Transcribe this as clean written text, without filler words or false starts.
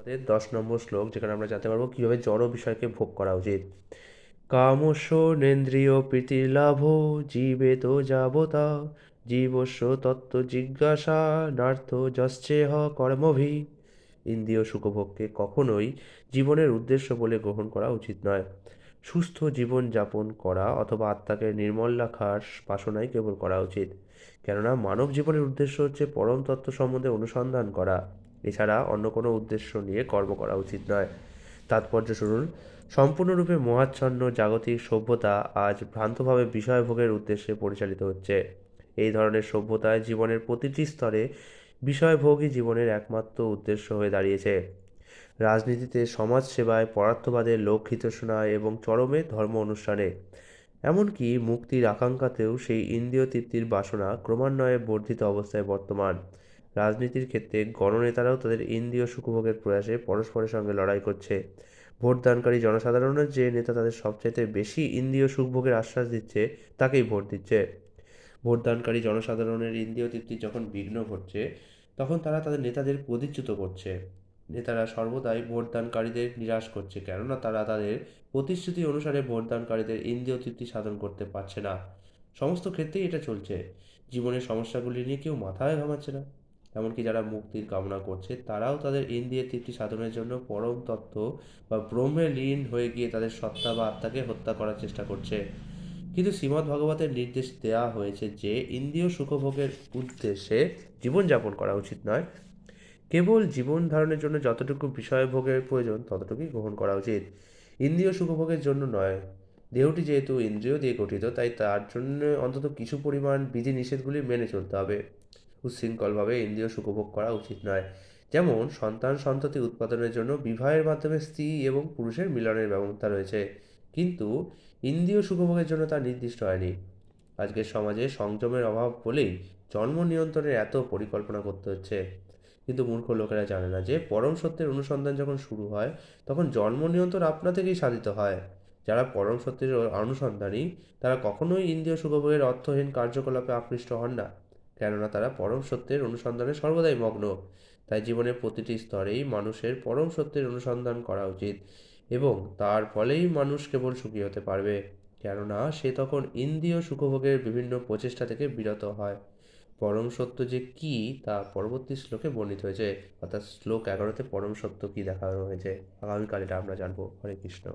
আমাদের 10 নম্বর শ্লোক, যেখানে আমরা জানতে পারবো কিভাবে জড় বিষয়কে ভোগ করা উচিত। কামস্য নেন্দ্রিয় প্রীতিলাভ জীবেত যাবতা জীবস্য তত্ত্ব জিজ্ঞাসা নার্থ যশ্চেহ কর্মভি। ইন্দ্রিয় সুখভোগকে কখনোই জীবনের উদ্দেশ্য বলে গ্রহণ করা উচিত নয়। সুস্থ জীবন যাপন করা অথবা আত্মাকে নির্মল রাখার বাসনাই কেবল করা উচিত। কেননা মানব জীবনের উদ্দেশ্য হচ্ছে পরম তত্ত্ব সম্বন্ধে অনুসন্ধান করা, এছাড়া অন্য কোনো উদ্দেশ্য নিয়ে কর্ম করা উচিত নয়। তাৎপর্য শুনুন। সম্পূর্ণরূপে মোহাচ্ছন্ন জাগতিক সভ্যতা আজ ভ্রান্তভাবে বিষয়ভোগের উদ্দেশ্যে পরিচালিত হচ্ছে। এই ধরনের সভ্যতায় জীবনের প্রতিটি স্তরে বিষয়ভোগই জীবনের একমাত্র উদ্দেশ্য হয়ে দাঁড়িয়েছে। রাজনীতিতে, সমাজসেবায়, পরার্থবাদে, লোকহিতৈষণায় এবং চরমে ধর্ম অনুষ্ঠানে, এমনকি মুক্তির আকাঙ্ক্ষাতেও সেই ইন্দ্রিয় তৃপ্তির বাসনা ক্রমান্বয়ে বর্ধিত অবস্থায় বর্তমান। রাজনীতির ক্ষেত্রে গণনেতারাও তাদের ইন্দ্রিয় সুখভোগের প্রয়াসে পরস্পরের সঙ্গে লড়াই করছে। ভোটদানকারী জনসাধারণের যে নেতা তাদের সবচাইতে বেশি ইন্দ্রিয় সুখভোগের আশ্বাস দিচ্ছে, তাকেই ভোট দিচ্ছে। ভোটদানকারী জনসাধারণের ইন্দ্রিয় তৃপ্তির যখন বিঘ্ন ঘটছে, তখন তারা তাদের নেতাদের পদচ্যুত করছে। নেতারা সর্বদাই ভোটদানকারীদের নিরাশ করছে, কেননা তারা তাদের প্রতিশ্রুতি অনুসারে ভোটদানকারীদের ইন্দ্রিয় তৃপ্তি সাধন করতে পারছে না। সমস্ত ক্ষেত্রেই এটা চলছে। জীবনের সমস্যাগুলি নিয়ে কেউ মাথায় ঘামাচ্ছে না। এমনকি যারা মুক্তির কামনা করছে, তারাও তাদের ইন্দ্রিয় তৃপ্তি সাধনের জন্য পরম তত্ত্ব বা ব্রহ্মে লীন হয়ে গিয়ে তাদের সত্তা বা আত্মাকে হত্যা করার চেষ্টা করছে। কিন্তু শ্রীমদ্ ভাগবতের নির্দেশ দেওয়া হয়েছে যে ইন্দ্রিয় সুখভোগের উদ্দেশ্যে জীবনযাপন করা উচিত নয়। কেবল জীবন ধারণের জন্য যতটুকু বিষয়ভোগের প্রয়োজন ততটুকুই গ্রহণ করা উচিত, ইন্দ্রিয় সুখভোগের জন্য নয়। দেহটি যেহেতু ইন্দ্রিয় দিয়ে গঠিত, তাই তার জন্য অন্তত কিছু পরিমাণ বিধিনিষেধগুলি মেনে চলতে হবে। উচ্ছৃঙ্খলভাবে ইন্দ্রিয় সুখভোগ করা উচিত নয়। যেমন সন্তান সন্ততি উৎপাদনের জন্য বিবাহের মাধ্যমে স্ত্রী এবং পুরুষের মিলনের ব্যবস্থা রয়েছে, কিন্তু ইন্দ্রিয় সুখভোগের জন্য তা নির্দিষ্ট হয়নি। আজকের সমাজে সংযমের অভাব বলেই জন্ম নিয়ন্ত্রণের এত পরিকল্পনা করতে হচ্ছে। কিন্তু মূর্খ লোকেরা জানে না যে পরম সত্যের অনুসন্ধান যখন শুরু হয়, তখন জন্ম নিয়ন্ত্রণ আপনা থেকেই সাধিত হয়। যারা পরম সত্যের অনুসন্ধানী, তারা কখনোই ইন্দ্রিয় সুখভোগের অর্থহীন কার্যকলাপে আকৃষ্ট হন না, কেননা তারা পরম সত্যের অনুসন্ধানে সর্বদাই মগ্ন। তাই জীবনের প্রতিটি স্তরেই মানুষের পরম সত্যের অনুসন্ধান করা উচিত, এবং তার ফলেই মানুষ কেবল সুখী হতে পারবে, কেননা সে তখন ইন্দ্রিয় সুখভোগের বিভিন্ন প্রচেষ্টা থেকে বিরত হয়। পরম সত্য যে কী তা পরবর্তী শ্লোকে বর্ণিত হয়েছে, অর্থাৎ শ্লোক 11-তে পরম সত্য কী দেখানো হয়েছে। আগামীকাল এটা আমরা জানবো। হরে কৃষ্ণ।